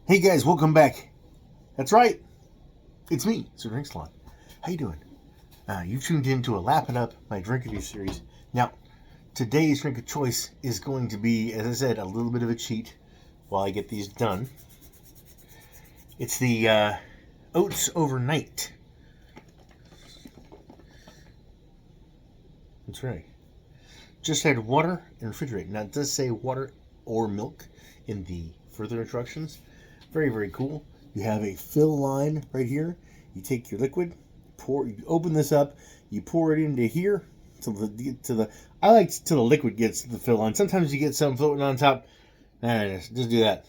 Hey guys, welcome back. That's right, it's me, Sir Drink Salon. How you doing? You've tuned in to a Lap It Up, my drink review series. Now, today's drink of choice is going to be, as I said, a little bit of a cheat while I get these done. It's the Oats Overnight. That's right. Just add water and refrigerate. Now, it does say water or milk in the further instructions. Very, very cool. You have a fill line right here. You take your liquid, you open this up, you pour it into here I like till the liquid gets to the fill line. Sometimes you get some floating on top. There it is. Just do that.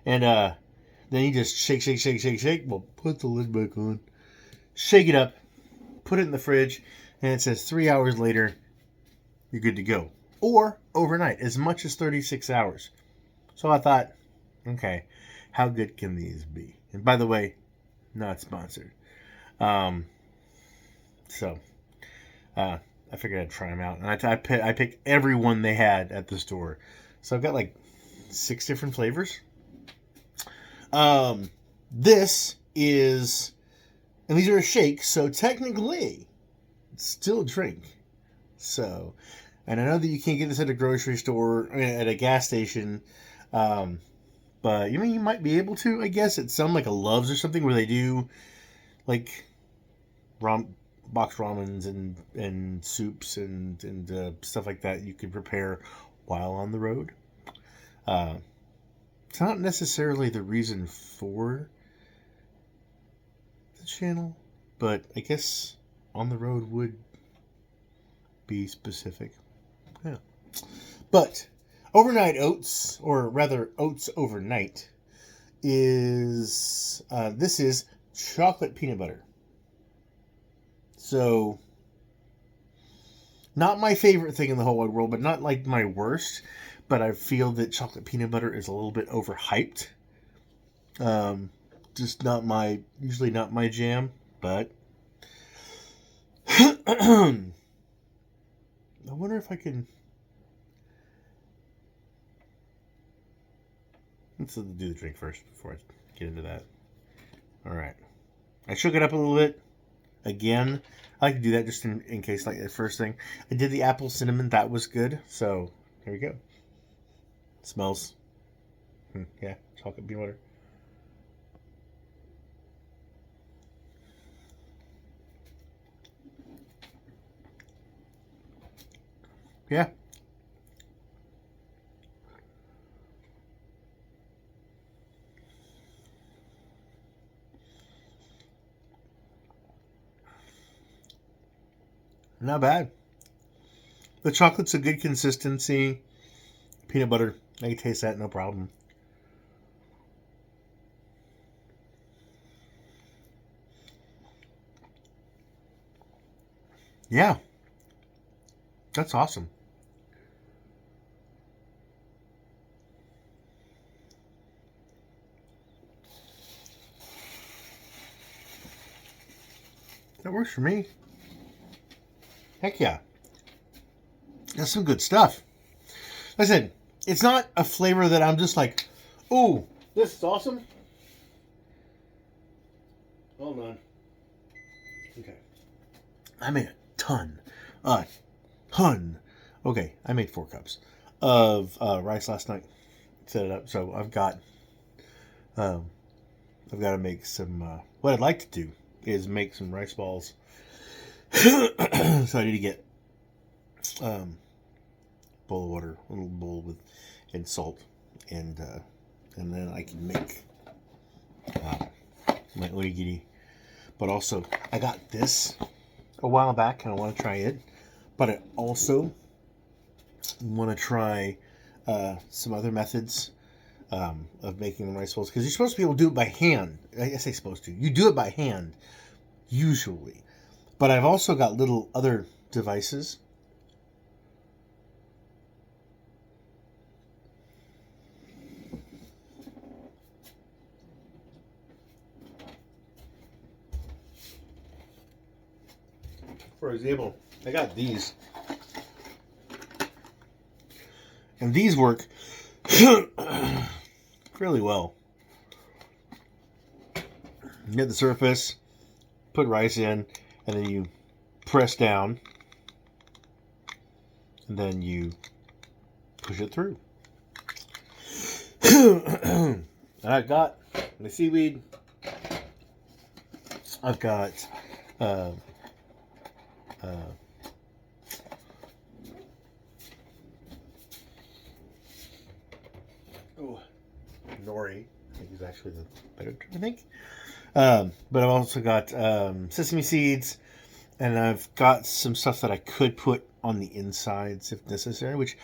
Then you just shake. Well, put the lid back on. Shake it up. Put it in the fridge. And it says 3 hours later, you're good to go. Or overnight, as much as 36 hours. So I thought, okay, how good can these be? And by the way, not sponsored. I figured I'd try them out. And I picked every one they had at the store. So I've got like 6 different flavors. This is, and these are a shake, so technically, it's still a drink. So, and I know that you can't get this at a grocery store, at a gas station, but you might be able to, I guess, at some like a Love's or something where they do like boxed ramens and soups and stuff like that you can prepare while on the road. It's not necessarily the reason for the channel, but I guess on the road would be specific. Yeah. But overnight oats, or rather Oats Overnight, is this is chocolate peanut butter. So, not my favorite thing in the whole wide world, but not like my worst. But I feel that chocolate peanut butter is a little bit overhyped. Just usually not my jam, but I wonder if I can. Let's do the drink first before I get into that. All right. I shook it up a little bit. Again, I like to do that just in case, like the first thing. I did the apple cinnamon. That was good. So, here we go. It smells. Yeah, chocolate peanut butter. Yeah. Not bad. The chocolate's a good consistency. Peanut butter, I can taste that, no problem. Yeah. That's awesome. That works for me. Heck yeah. That's some good stuff. Like I said, it's not a flavor that I'm just like, ooh, this is awesome. Hold on. Okay. I made a ton. Okay, I made 4 cups of rice last night. Set it up. So I've got to make some, what I'd like to do is make some rice balls. So I need to get bowl of water, a little bowl and salt, and then I can make my onigiri. But also, I got this a while back, and I want to try it. But I also want to try some other methods of making the rice balls, because you're supposed to be able to do it by hand. I say supposed to. You do it by hand, usually. But I've also got little other devices. For example, I got these. And these work really well. You get the surface, put rice in, and then you press down, and then you push it through. And I've got my seaweed. I've got uh, nori, I think is actually the better term, I think. But I've also got sesame seeds, and I've got some stuff that I could put on the insides if necessary, which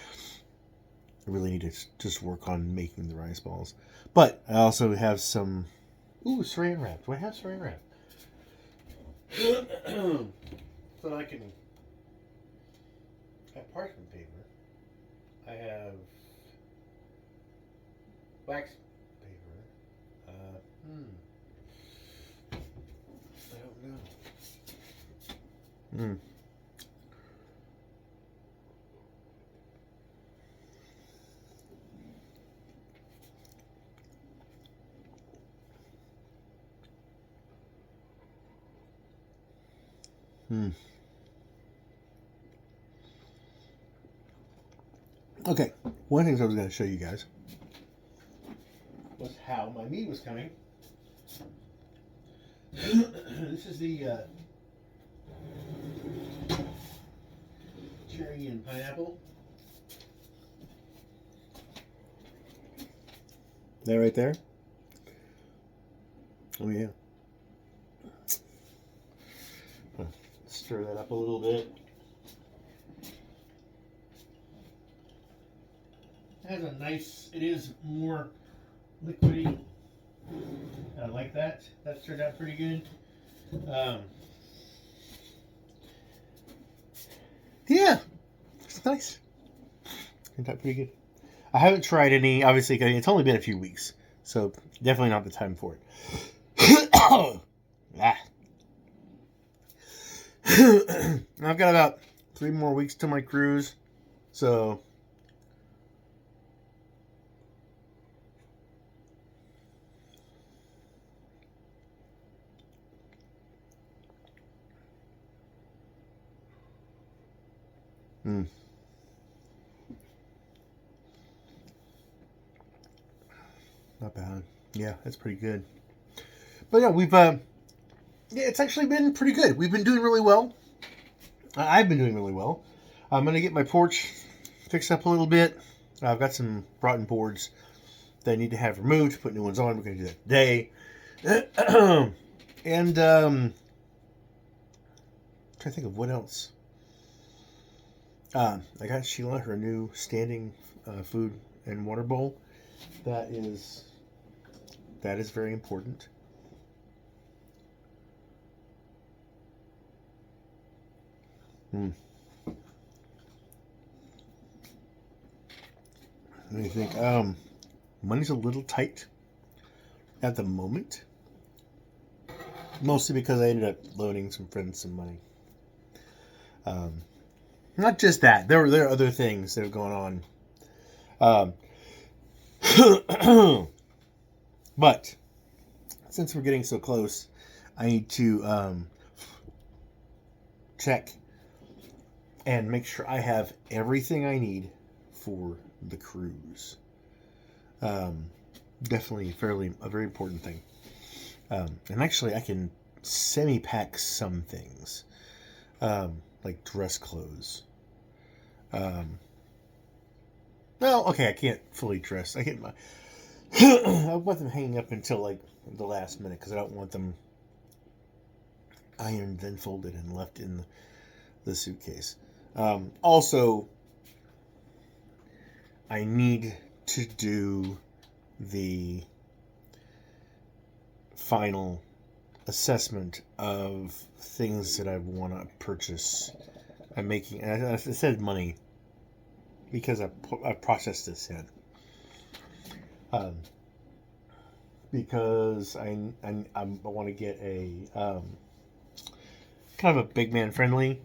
I really need to just work on making the rice balls. But I also have some saran wrap. Do I have saran wrap? So I can have parchment paper. I have wax paper. I don't know. Okay, one of the things I was going to show you guys was how my meat was coming. This is the cherry and pineapple. That right there? Oh yeah. Stir that up a little bit. It has a nice, it is more liquidy. I like that. That turned out pretty good. Yeah, it's nice. Turned out pretty good. I haven't tried any, obviously, it's only been a few weeks, so definitely not the time for it. I've got about 3 more weeks to my cruise, so not bad. Yeah, that's pretty good. But yeah, we've it's actually been pretty good. We've been doing really well. I've been doing really well. I'm gonna get my porch fixed up a little bit. I've got some rotten boards that I need to have removed. Put new ones on. We're gonna do that today. And I'm trying to think of what else. I got Sheila her new standing food and water bowl. That is very important. Let me think. Money's a little tight at the moment. Mostly because I ended up loaning some friends some money. Not just that. There are other things that are going on. But since we're getting so close, I need to check and make sure I have everything I need for the cruise. Definitely a very important thing. And actually, I can semi-pack some things, like dress clothes. Well, okay, I can't fully dress. I want them hanging up until like the last minute because I don't want them ironed, then folded, and left in the suitcase. Also, I need to do the final assessment of things that I want to purchase. I'm making, and I said money because I processed this in. Because I want to get a kind of a big man friendly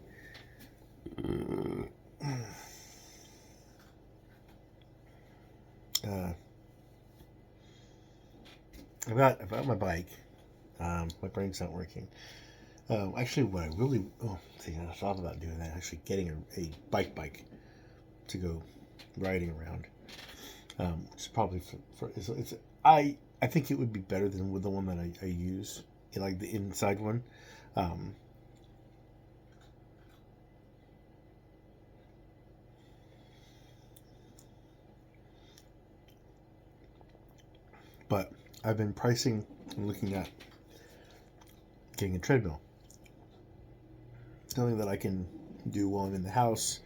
about my bike. My brain's not working. Actually, what I really I thought about doing that. Actually, getting a bike to go riding around. It's probably I think it would be better than with the one that I use, like the inside one. Um, but I've been pricing and looking at getting a treadmill. Something that I can do while I'm in the house,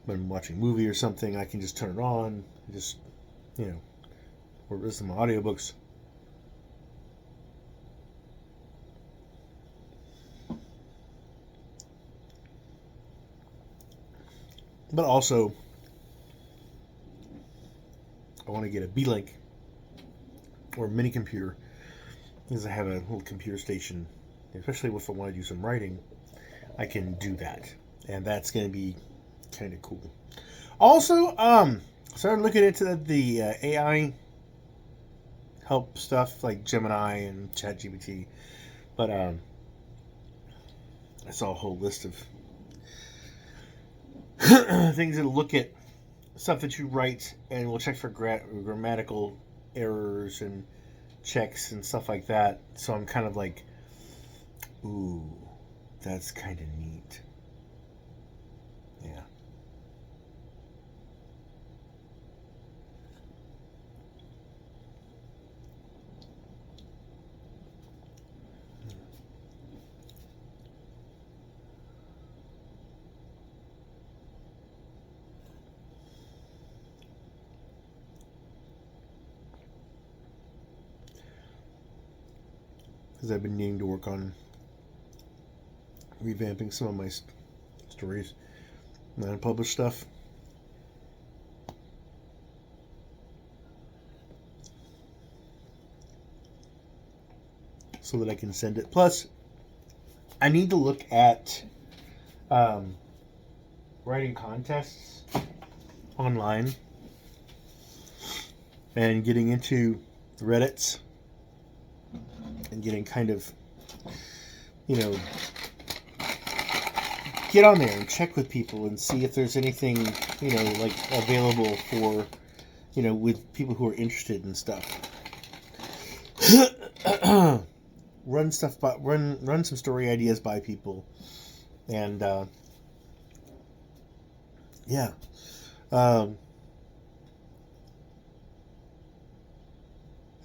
when I'm watching a movie or something. I can just turn it on, just, or listen to my audiobooks. But also, I want to get a B-Link or a mini computer, because I have a little computer station, especially if I want to do some writing. I can do that, and that's going to be kind of cool. Also, started looking into the AI help stuff like Gemini and ChatGPT, but I saw a whole list of things that look at stuff that you write and will check for grammatical errors and checks and stuff like that. So I'm kind of like, ooh, that's kind of neat. Yeah. Because I've been needing to work on revamping some of my stories, non-published stuff. So that I can send it. Plus, I need to look at writing contests online and getting into Reddits and getting kind of, get on there and check with people and see if there's anything, like available for, with people who are interested in stuff. Run some story ideas by people, and yeah. Oh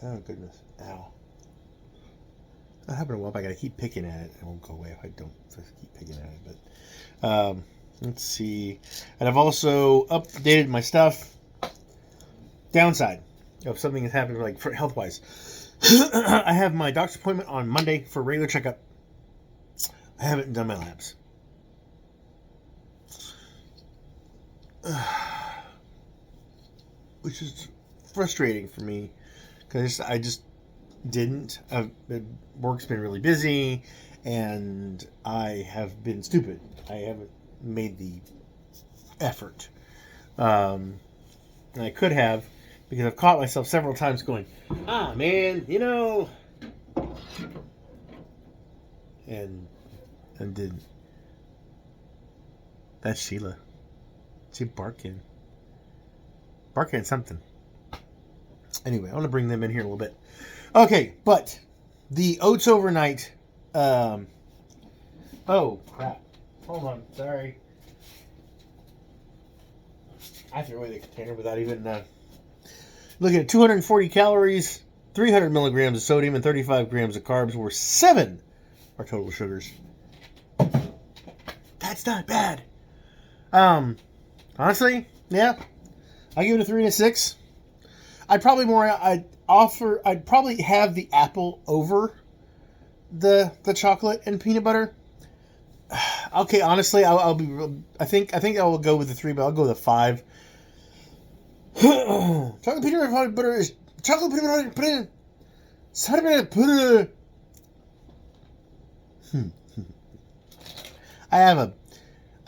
goodness! Ow! That happened a while back. I keep picking at it. It won't go away if I don't keep picking at it. But let's see. And I've also updated my stuff. Downside of something that's happened, like for health wise. I have my doctor's appointment on Monday for a regular checkup. I haven't done my labs. Which is frustrating for me, because I just didn't. Work's been really busy, and I have been stupid. I haven't made the effort. And I could have, because I've caught myself several times going, man, and didn't. That's Sheila. She barking something. Anyway, I want to bring them in here a little bit. Okay, but the Oats overnight. Oh crap! Hold on, sorry. I threw away the container without even looking at 240 calories, 300 milligrams of sodium, and 35 grams of carbs, where 7 are total sugars. That's not bad. Honestly, yeah, I give it a 3 and a 6. I'd probably have the apple over the chocolate and peanut butter. Okay, honestly, I'll be. I think I will go with the 3, but I'll go with a 5. Chocolate peanut butter is chocolate peanut butter. I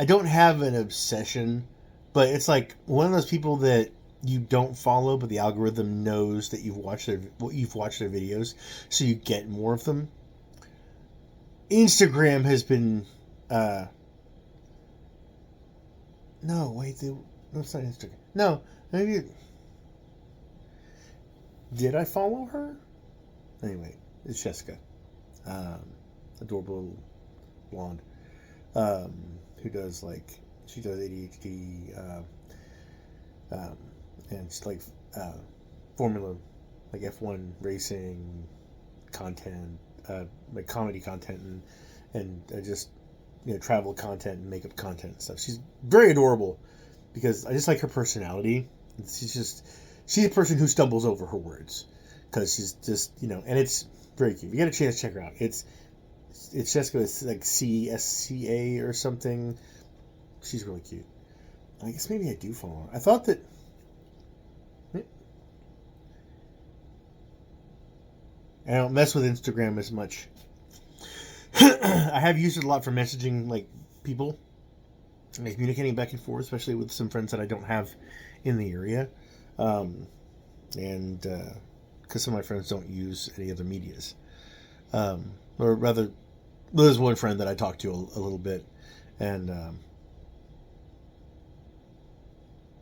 don't have an obsession, but it's like one of those people that you don't follow, but the algorithm knows that you've watched their videos, so you get more of them. Instagram has been no, wait, no, it's not Instagram. No, maybe did I follow her? Anyway, it's Jessica, um, adorable blonde, um, who does she does ADHD, and it's formula, like F1 racing content, like comedy content, and just travel content and makeup content and stuff. She's very adorable because I just like her personality. She's a person who stumbles over her words because she's just and it's very cute. If you get a chance, check her out. It's Jessica. It's like CSCA or something. She's really cute. I guess maybe I do follow her. I thought that. I don't mess with Instagram as much. I have used it a lot for messaging people and communicating back and forth, especially with some friends that I don't have in the area, and because some of my friends don't use any other medias, or rather, there's one friend that I talk to a little bit, and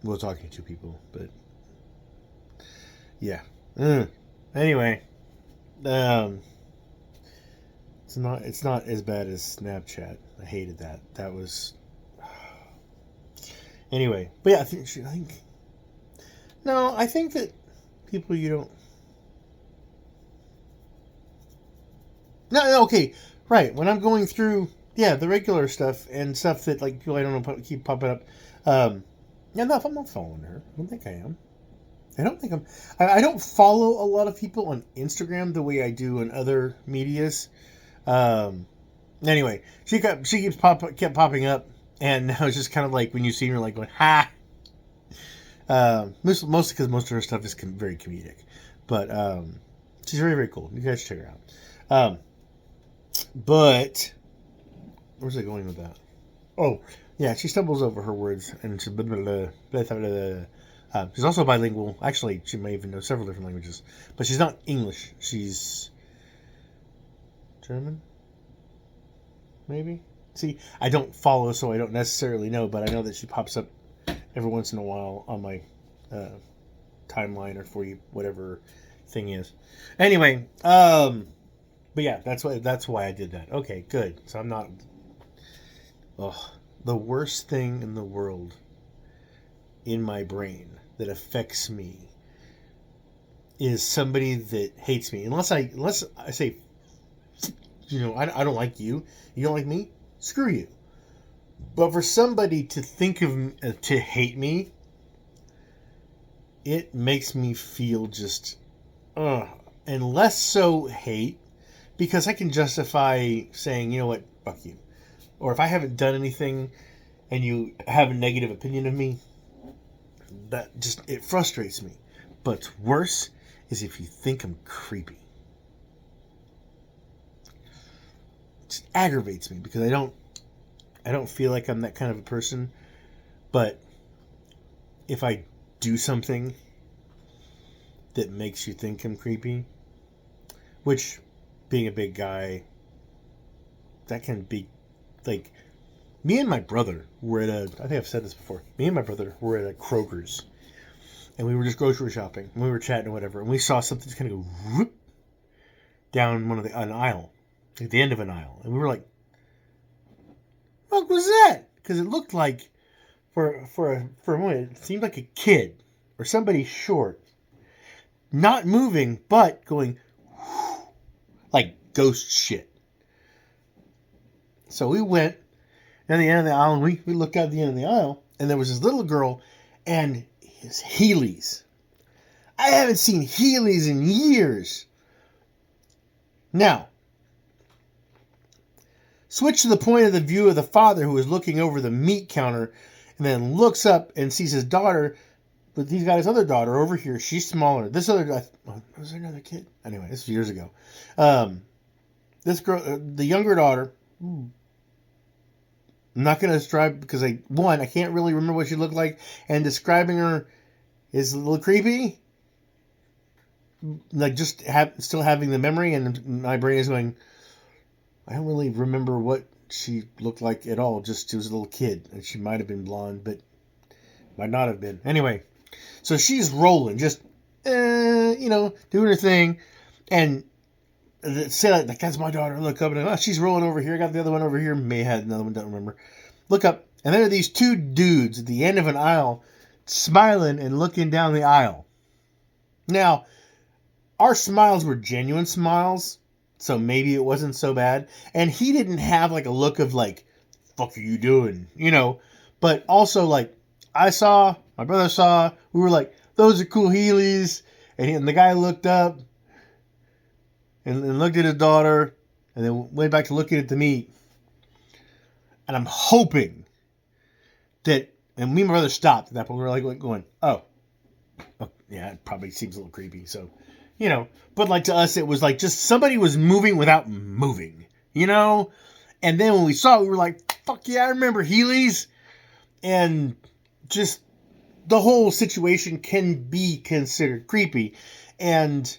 we're talking to people, but yeah. Anyway. It's not as bad as Snapchat. I hated that. That was anyway. But yeah, I think that people you don't. No, okay, right. When I'm going through the regular stuff and stuff that people I don't know keep popping up. I'm not following her. I don't think I am. I don't follow a lot of people on Instagram the way I do on other medias. Anyway, she kept popping up, and now it's just kind of like when you see her, like going ha. Mostly because most of her stuff is very comedic, but she's very, very cool. You guys check her out. But where's it going with that? Oh, yeah, she stumbles over her words, and she she's also bilingual. Actually, she may even know several different languages, but she's not English. She's German, maybe. See, I don't follow, so I don't necessarily know, but I know that she pops up every once in a while on my timeline or for you, whatever thing is. Anyway, but yeah, that's why I did that. Okay, good. So I'm not. Oh, the worst thing in the world in my brain that affects me is somebody that hates me. Unless I say, I don't like you. You don't like me? Screw you. But for somebody to think of to hate me, it makes me feel just, and less so hate, because I can justify saying, you know what, fuck you. Or if I haven't done anything and you have a negative opinion of me, that just, it frustrates me. But worse is if you think I'm creepy. It just aggravates me because I don't feel like I'm that kind of a person. But if I do something that makes you think I'm creepy, which, being a big guy, that can be, like, me and my brother were I think I've said this before, me and my brother were at a Kroger's, and we were just grocery shopping, and we were chatting or whatever, and we saw something just kind of go whoop, down an aisle, at the end of an aisle, and we were like, what was that? Because it looked like, for a moment, it seemed like a kid, or somebody short, not moving, but going, like ghost shit. So we went at the end of the aisle, and we looked out at the end of the aisle, and there was this little girl and his Heelys. I haven't seen Heelys in years. Now, switch to the point of the view of the father who is looking over the meat counter and then looks up and sees his daughter, but he's got his other daughter over here. She's smaller. This other guy, was there another kid? Anyway, this was years ago. This girl, the younger daughter, I'm not going to describe because I can't really remember what she looked like, and describing her is a little creepy. Like just still having the memory, and my brain is going, I don't really remember what she looked like at all. Just she was a little kid, and she might have been blonde, but might not have been. Anyway, so she's rolling, just doing her thing, and say like that's my daughter. Look up, and she's rolling over here. I got the other one over here. May have had another one. Don't remember. Look up, and there are these two dudes at the end of an aisle, smiling and looking down the aisle. Now, our smiles were genuine smiles, so maybe it wasn't so bad. And he didn't have like a look of like, "Fuck are you doing?" But also like I saw, my brother saw, we were like, "Those are cool Heelys," and the guy looked up and looked at his daughter, and then went back to looking at the meat. And I'm hoping that, and me and my brother stopped at that point. We were like going, oh yeah, it probably seems a little creepy. So, but like to us, it was like just somebody was moving without moving, And then when we saw it, we were like, fuck yeah, I remember Heelys. And just the whole situation can be considered creepy. And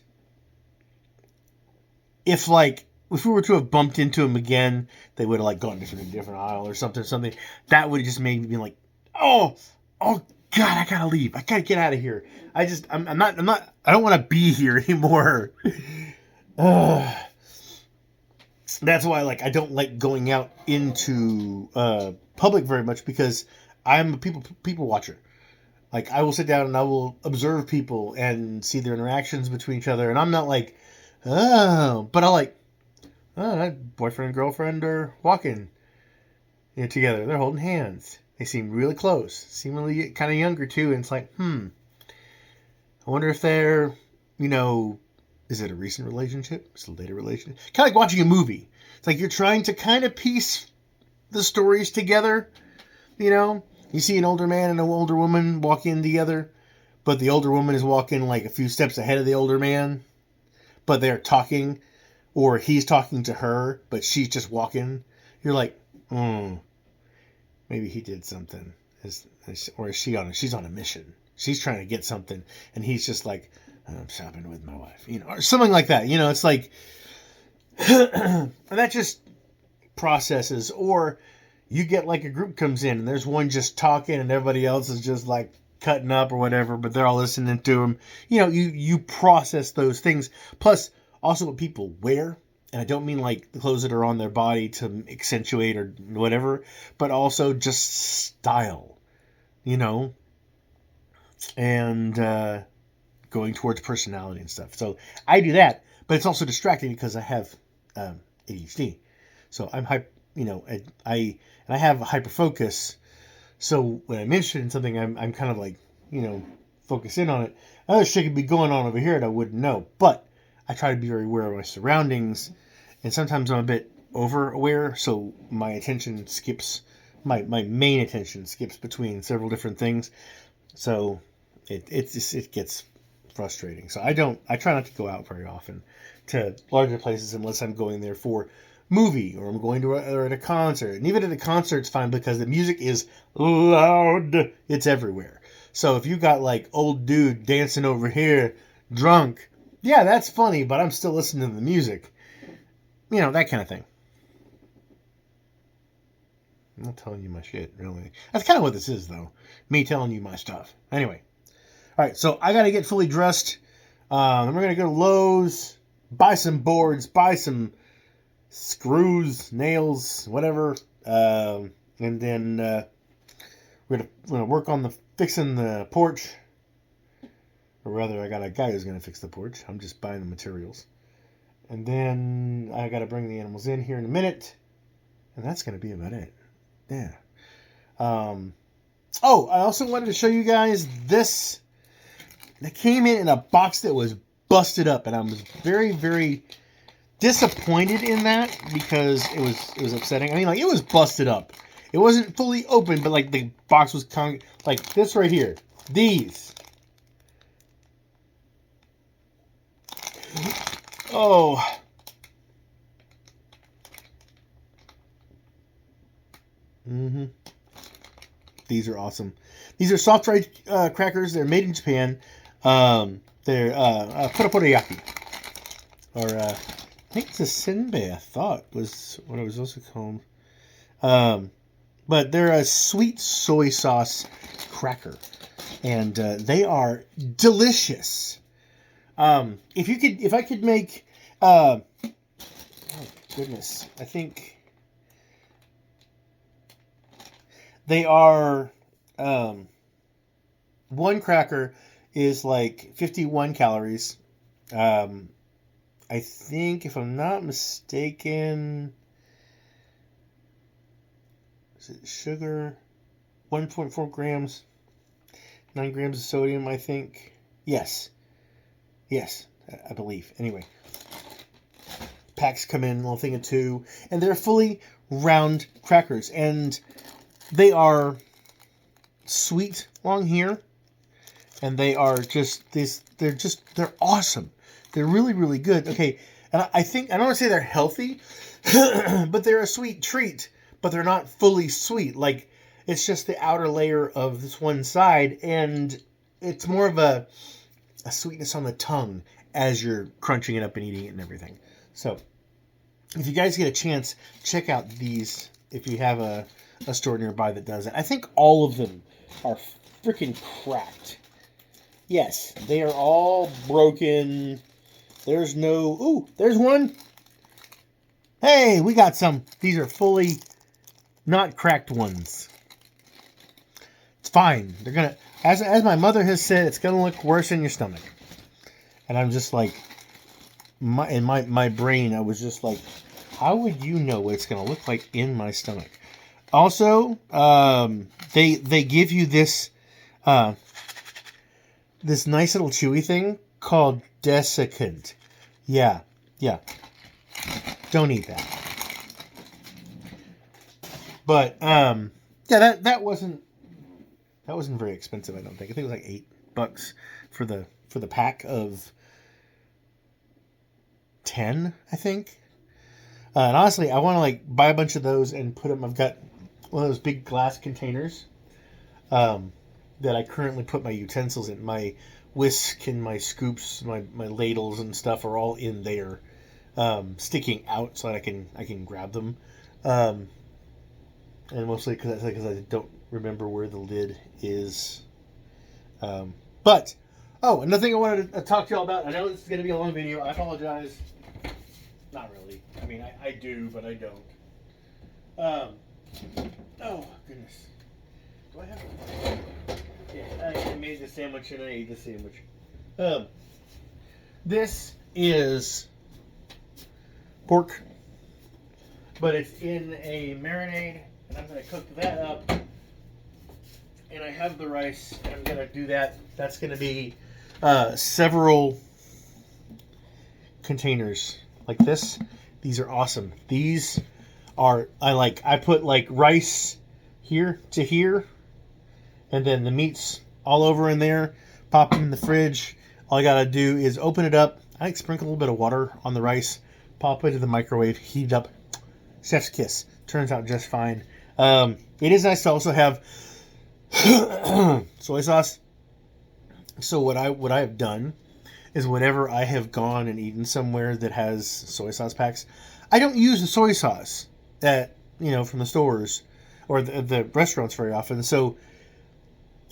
if we were to have bumped into him again, they would have like gone to a different aisle or something. That would have just made me be like, oh God, I gotta leave. I gotta get out of here. I don't want to be here anymore. That's why I don't like going out into public very much, because I'm a people watcher. Like, I will sit down and I will observe people and see their interactions between each other, and I'm not like, but I like, that boyfriend and girlfriend are walking together. They're holding hands. They seem really close. Seem really kind of younger too. And it's like, I wonder if they're, is it a recent relationship? Is it a later relationship? Kind of like watching a movie. It's like you're trying to kind of piece the stories together. You see an older man and an older woman walking together, but the older woman is walking like a few steps ahead of the older man, but they're talking, or he's talking to her, but she's just walking. You're like, maybe he did something. Or is she's on a mission. She's trying to get something, and he's just like, I'm shopping with my wife, or something like that. It's like, that just processes. Or you get like a group comes in, and there's one just talking, and everybody else is just like cutting up or whatever, but they're all listening to him. You process those things. Plus, also what people wear. And I don't mean like the clothes that are on their body to accentuate or whatever, but also just style, and going towards personality and stuff. So I do that, but it's also distracting because I have ADHD. So I'm I have a hyper focus. So when I'm interested in something, I'm kind of like, focus in on it. Other shit could be going on over here and I wouldn't know, but I try to be very aware of my surroundings, and sometimes I'm a bit over aware, so my attention skips, my main attention skips between several different things, so it gets frustrating. So I try not to go out very often to larger places unless I'm going there for movie, or I'm going to at a concert. And even at a concert, it's fine because the music is loud. It's everywhere. So if you got like old dude dancing over here, drunk, yeah, that's funny, but I'm still listening to the music. That kind of thing. I'm not telling you my shit, really. That's kind of what this is, though. Me telling you my stuff. Anyway. Alright, so I got to get fully dressed. Then we're going to go to Lowe's, buy some boards, buy some screws, nails, whatever. And then we're going to work on fixing the porch. Or rather, I got a guy who's going to fix the porch. I'm just buying the materials. And then I got to bring the animals in here in a minute. And that's going to be about it. Yeah. I also wanted to show you guys this. That came in a box that was busted up. And I was very, very disappointed in that because it was upsetting. I mean, it was busted up. It wasn't fully open, but the box was like this right here. These. Oh. These are awesome. These are soft dried crackers. They're made in Japan. They're poroporiyaki. Or I think it's a senbei, I thought was what it was also called. But they're a sweet soy sauce cracker. And they are delicious. If I could make, oh goodness, I think they are, one cracker is like 51 calories. I think, if I'm not mistaken, is it sugar? 1.4 grams, 9 grams of sodium, I think. Yes, I believe. Anyway, packs come in, a little thing of 2, and they're fully round crackers, and they are sweet along here, and they are just this. They're awesome. They're really, really good. Okay, and I think I don't want to say they're healthy, but they're a sweet treat. But they're not fully sweet. Like, it's just the outer layer of this one side, and it's more of a sweetness on the tongue as you're crunching it up and eating it and everything. So, if you guys get a chance, check out these if you have a store nearby that does it. I think all of them are freaking cracked. Yes, they are all broken. There's no... Ooh, there's one. Hey, we got some. These are fully not cracked ones. It's fine. They're gonna... As my mother has said, it's gonna look worse in your stomach. And I'm just like... In my brain, I was just like, how would you know what it's gonna look like in my stomach? Also, they give you this... this nice little chewy thing called desiccant. Yeah. Don't eat that. But yeah, that wasn't very expensive. I don't think. I think it was like $8 for the pack of 10. I think. And honestly, I want to like buy a bunch of those and put them. I've got one of those big glass containers that I currently put my utensils in. My whisk and my scoops, my ladles and stuff are all in there, sticking out so that I can grab them. And mostly because I don't remember where the lid is. But another thing I wanted to talk to y'all about. I know this is going to be a long video. I apologize. Not really. I mean, I do, but I don't. Oh goodness. Do I have? Yeah, I made the sandwich and I ate the sandwich. This is pork, but it's in a marinade, and I'm going to cook that up. And I have the rice, and I'm going to do that. That's going to be several containers like this. These are awesome. These are, I put like rice here to here, and then the meat's all over in there. Pop them in the fridge. All I gotta do is open it up. I sprinkle a little bit of water on the rice, pop it into the microwave, heat it up. Chef's kiss. Turns out just fine. It is nice to also have soy sauce. So what I have done is whenever I have gone and eaten somewhere that has soy sauce packs, I don't use the soy sauce from the stores or the restaurants very often. So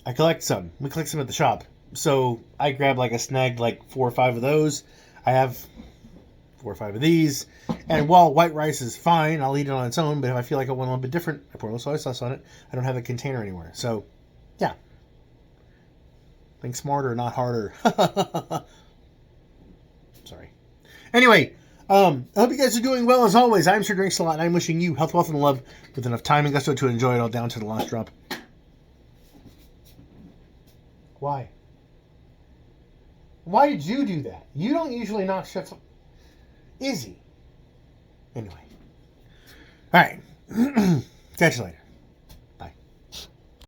I collect some. We collect some at the shop. So I grab I snagged 4 or 5 of those. I have 4 or 5 of these. And while white rice is fine, I'll eat it on its own. But if I feel like I want a little bit different, I pour a little soy sauce on it. I don't have a container anywhere. So, yeah. Think smarter, not harder. Sorry. Anyway, I hope you guys are doing well as always. I'm Sir Drinks a Lot, and I'm wishing you health, wealth, and love with enough time and gusto to enjoy it all down to the last drop. Why? Why did you do that? You don't usually knock shit. Izzy. Anyway. All right. Catch you later.